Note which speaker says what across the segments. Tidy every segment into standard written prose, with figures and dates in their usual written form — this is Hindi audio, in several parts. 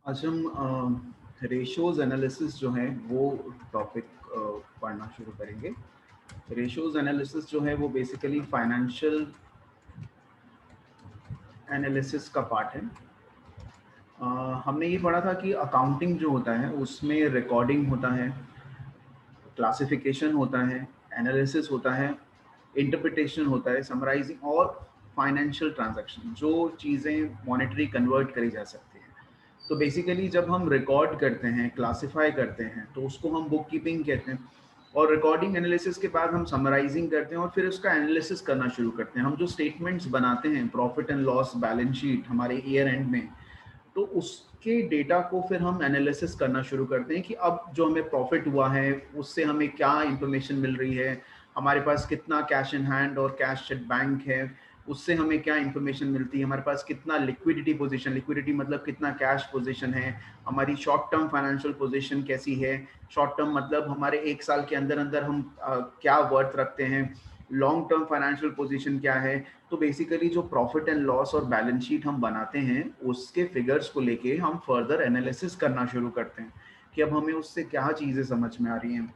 Speaker 1: आज हम रेशोज एनालिसिस जो है वो टॉपिक पढ़ना शुरू करेंगे। रेशोज एनालिसिस जो है वो बेसिकली फाइनेंशियल एनालिसिस का पार्ट है। हमने ये पढ़ा था कि अकाउंटिंग जो होता है उसमें रिकॉर्डिंग होता है, क्लासिफिकेशन होता है, एनालिसिस होता है, इंटरप्रिटेशन होता है, समराइजिंग और फाइनेंशियल ट्रांजैक्शन, जो चीज़ें मॉनेटरी कन्वर्ट करी जा सकती हैं। तो बेसिकली जब हम रिकॉर्ड करते हैं, क्लासिफाई करते हैं, तो उसको हम बुक कीपिंग कहते हैं। और रिकॉर्डिंग एनालिसिस के बाद हम समराइजिंग करते हैं और फिर उसका एनालिसिस करना शुरू करते हैं। हम जो स्टेटमेंट्स बनाते हैं, profit and loss balance sheet हमारे ईयर एंड में, तो उसके डेटा को फिर हम एनालिसिस करना शुरू करते हैं कि अब जो हमें प्रॉफिट हुआ है उससे हमें क्या इंफॉर्मेशन मिल रही है, हमारे पास कितना कैश इन हैंड और कैश एट बैंक है, उससे हमें क्या इंफॉर्मेशन मिलती है, हमारे पास कितना लिक्विडिटी पोजीशन, लिक्विडिटी मतलब कितना कैश पोजीशन है, हमारी शॉर्ट टर्म फाइनेंशियल पोजीशन कैसी है, शॉर्ट टर्म मतलब हमारे एक साल के अंदर अंदर हम क्या वर्थ रखते हैं, लॉन्ग टर्म फाइनेंशियल पोजीशन क्या है। तो बेसिकली जो प्रॉफिट एंड लॉस और बैलेंस शीट हम बनाते हैं उसके फिगर्स को लेके हम फर्दर एनालिसिस करना शुरू करते हैं कि अब हमें उससे क्या चीज़ें समझ में आ रही हैं।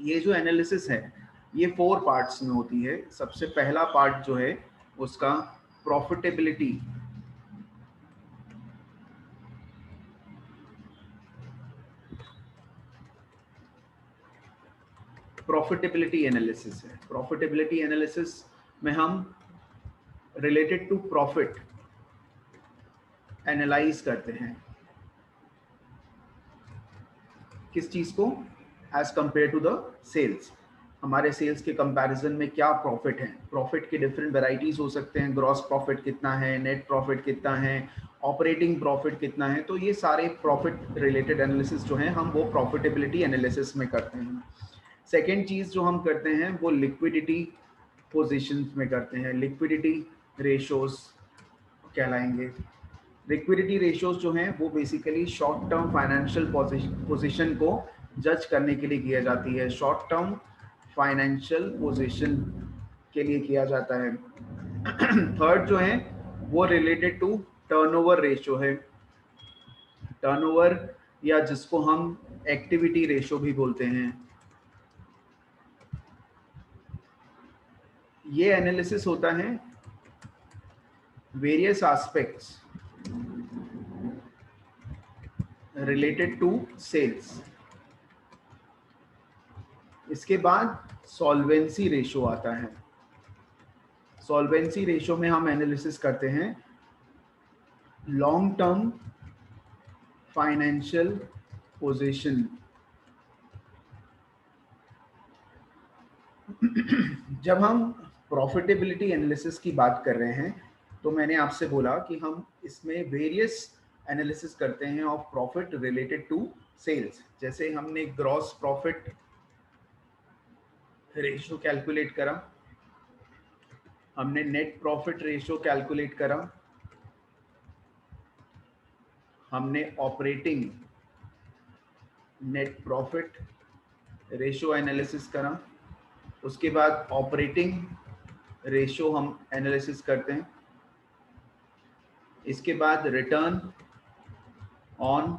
Speaker 1: ये जो एनालिसिस है ये 4 पार्ट्स में होती है। सबसे पहला पार्ट जो है उसका प्रॉफिटेबिलिटी, प्रॉफिटेबिलिटी एनालिसिस है। प्रॉफिटेबिलिटी एनालिसिस में हम रिलेटेड टू प्रॉफिट एनालाइज करते हैं। किस चीज़ को? As compare to the sales, हमारे सेल्स के कंपैरिजन में क्या प्रॉफिट है। प्रॉफिट के डिफरेंट वेराइटीज हो सकते हैं, ग्रॉस प्रॉफिट कितना है, नेट प्रॉफिट कितना है, ऑपरेटिंग प्रॉफिट कितना है। तो ये सारे प्रॉफिट रिलेटेड एनालिसिस जो है हम वो प्रॉफिटेबिलिटी एनालिसिस में करते हैं। सेकेंड चीज़ जो हम करते हैं वो लिक्विडिटी पोजिशंस में करते हैं। लिक्विडिटी रेशोज कहलाएंगे। लिक्विडिटी रेशियोज जो हैं वो basically short term financial position को जज करने के लिए किया जाती है। शॉर्ट टर्म फाइनेंशियल पोजीशन के लिए किया जाता है। थर्ड जो है वो रिलेटेड टू टर्नओवर रेशियो है। टर्नओवर या जिसको हम एक्टिविटी रेशियो भी बोलते हैं। ये एनालिसिस होता है various aspects related to sales. इसके बाद सॉल्वेंसी रेशियो आता है। सॉल्वेंसी रेशियो में हम एनालिसिस करते हैं लॉन्ग टर्म फाइनेंशियल पोजीशन। जब हम प्रॉफिटेबिलिटी एनालिसिस की बात कर रहे हैं तो मैंने आपसे बोला कि हम इसमें वेरियस एनालिसिस करते हैं of profit related to sales. जैसे हमने ग्रॉस प्रॉफिट रेशियो कैलकुलेट करा, हमने नेट प्रॉफिट रेशियो कैलकुलेट करा, हमने operating net profit ratio analysis करा, उसके बाद ऑपरेटिंग रेशियो हम एनालिसिस करते हैं, इसके बाद रिटर्न ऑन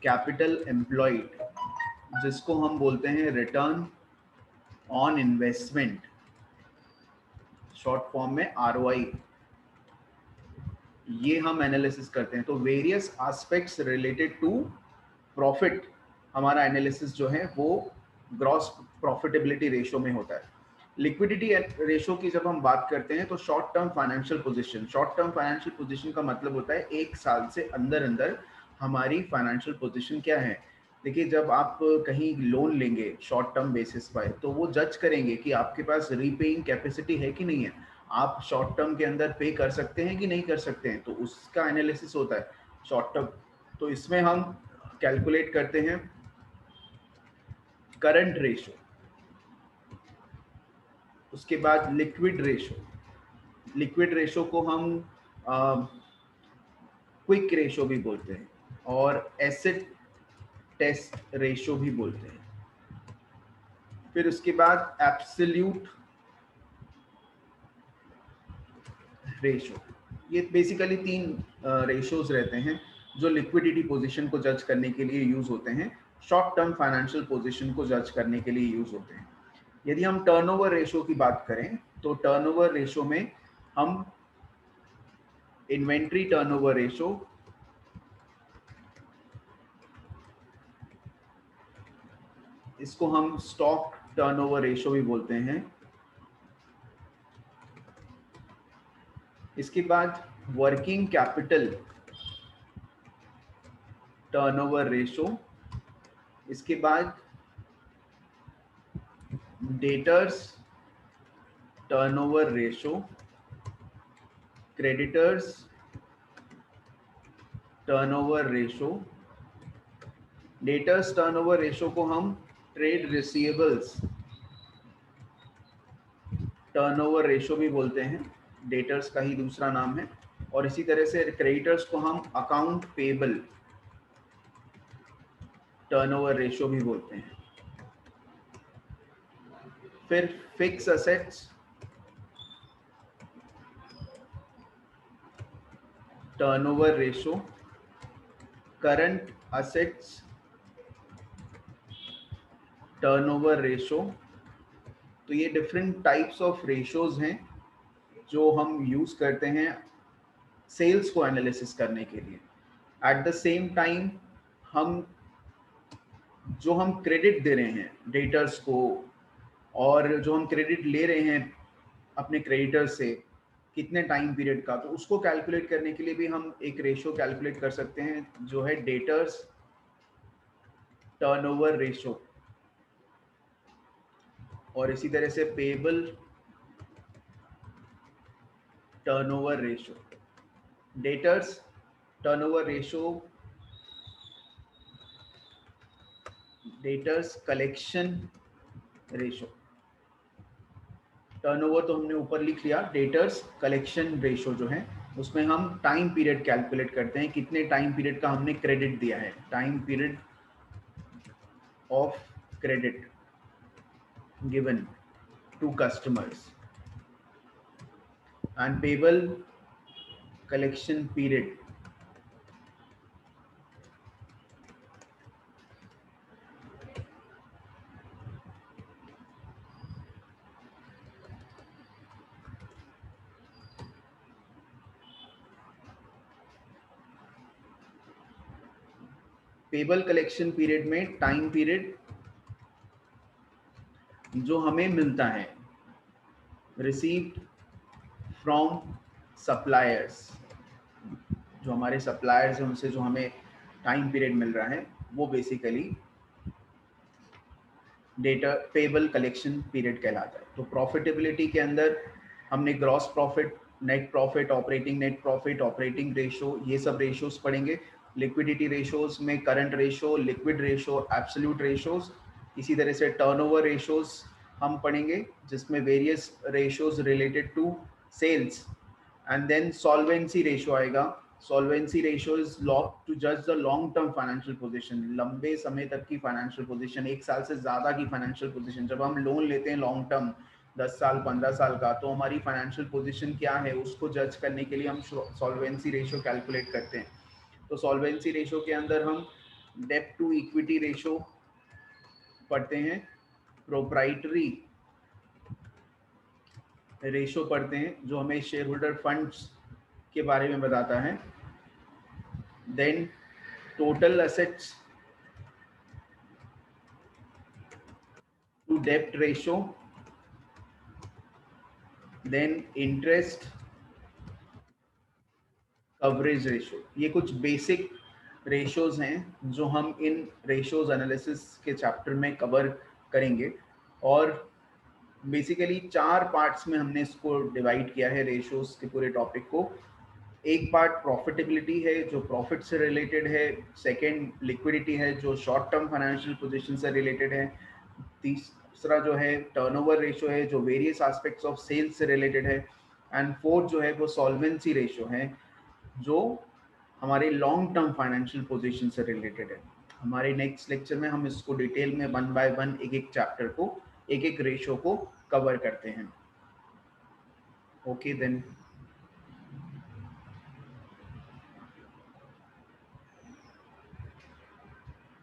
Speaker 1: कैपिटल एम्प्लॉयड जिसको हम बोलते हैं return on investment, short form में आरओआई, ये हम एनालिसिस करते हैं। तो various aspects related to profit हमारा एनालिसिस जो है वो ग्रॉस प्रॉफिटेबिलिटी रेशियो में होता है। लिक्विडिटी रेशियो की जब हम बात करते हैं तो short term financial position, short term financial position का मतलब होता है एक साल से अंदर अंदर हमारी फाइनेंशियल पोजीशन क्या है। देखिए जब आप कहीं लोन लेंगे शॉर्ट टर्म बेसिस पर तो वो जज करेंगे कि आपके पास रीपेइंग कैपेसिटी है कि नहीं है, आप शॉर्ट टर्म के अंदर पे कर सकते हैं कि नहीं कर सकते हैं, तो उसका एनालिसिस होता है शॉर्ट टर्म। तो इसमें हम कैलकुलेट करते हैं करंट रेशियो, उसके बाद लिक्विड रेशियो, लिक्विड रेशियो को हम क्विक रेशियो भी बोलते हैं और एसिड टेस्ट रेशियो भी बोलते हैं। फिर उसके बाद एब्सोल्यूट रेशियो। ये बेसिकली 3 रेशियोज रहते हैं जो लिक्विडिटी पोजीशन को जज करने के लिए यूज होते हैं, शॉर्ट टर्म फाइनेंशियल पोजीशन को जज करने के लिए यूज होते हैं। यदि हम टर्नओवर रेशो की बात करें तो टर्नओवर रेशो में हम इन्वेंट्री टर्नओवर रेशो, इसको हम स्टॉक टर्नओवर रेशो भी बोलते हैं। इसके बाद वर्किंग कैपिटल टर्नओवर रेशो, इसके बाद debtors turnover ratio, creditors turnover ratio. Debtors turnover ratio को हम ट्रेड रिसीवेबल्स टर्नओवर रेशो भी बोलते हैं, डेटर्स का ही दूसरा नाम है। और इसी तरह से क्रेडिटर्स को हम अकाउंट पेबल टर्नओवर रेशो भी बोलते हैं। फिर fix assets turnover ratio, current assets turnover ratio. तो ये डिफरेंट टाइप्स ऑफ रेशोज हैं जो हम यूज करते हैं सेल्स को एनालिसिस करने के लिए। एट द सेम टाइम हम जो हम क्रेडिट दे रहे हैं डेटर्स को और जो हम क्रेडिट ले रहे हैं अपने क्रेडिटर्स से कितने टाइम पीरियड का, तो उसको कैलकुलेट करने के लिए भी हम एक रेशो कैलकुलेट कर सकते हैं जो है डेटर्स टर्नओवर रेशो। और इसी तरह से payable turnover ratio. Debtors turnover ratio, debtors collection ratio. Turnover तो हमने ऊपर लिख लिया, डेटर्स कलेक्शन रेशो जो है उसमें हम टाइम पीरियड कैलकुलेट करते हैं, कितने टाइम पीरियड का हमने क्रेडिट दिया है, time period of credit given to customers. And payable collection period, payable collection period में टाइम पीरियड जो हमें मिलता है रिसीव्ड फ्रॉम सप्लायर्स, जो हमारे सप्लायर्स हैं उनसे जो हमें टाइम पीरियड मिल रहा है वो basically data payable collection period कहलाता है। तो प्रॉफिटेबिलिटी के अंदर हमने gross profit, net profit, operating net profit, operating ratio, ये सब रेशोज पढ़ेंगे। लिक्विडिटी रेशोज में current ratio, liquid ratio, absolute ratios. इसी तरह से टर्नओवर रेशोज हम पढ़ेंगे जिसमें various ratios related to sales. And then solvency ratio आएगा। Solvency ratio is look to जज the long term financial position, लंबे समय तक की फाइनेंशियल पोजीशन, एक साल से ज्यादा की फाइनेंशियल पोजीशन। जब हम लोन लेते हैं लॉन्ग टर्म 10 साल 15 साल का, तो हमारी फाइनेंशियल पोजीशन क्या है उसको जज करने के लिए हम सॉल्वेंसी रेशो कैलकुलेट करते हैं। तो सॉल्वेंसी रेशो के अंदर हम डेब्ट टू इक्विटी रेशो पढ़ते हैं, प्रोप्राइटरी रेशो पढ़ते हैं जो हमें शेयर होल्डर फंड्स के बारे में बताता है। देन टोटल असेट्स टू डेब्ट ratio, then interest coverage ratio. ये कुछ बेसिक रेशोज हैं जो हम इन रेशोज एनालिसिस के चैप्टर में कवर करेंगे। और बेसिकली 4 पार्ट्स में हमने इसको डिवाइड किया है रेशोज के पूरे टॉपिक को। एक पार्ट प्रॉफिटेबिलिटी है जो प्रॉफिट से रिलेटेड है, सेकंड लिक्विडिटी है जो शॉर्ट टर्म फाइनेंशियल पोजीशन से रिलेटेड है, तीसरा जो है टर्नओवर रेशो है जो वेरियस एस्पेक्ट्स ऑफ सेल्स से रिलेटेड है, एंड फोर्थ जो है वो सॉल्वेंसी रेशो है जो हमारे लॉन्ग टर्म फाइनेंशियल पोजीशन से रिलेटेड है। हमारे नेक्स्ट लेक्चर में हम इसको डिटेल में 1 बाय 1 एक एक चैप्टर को, एक एक रेशो को कवर करते हैं। Okay then.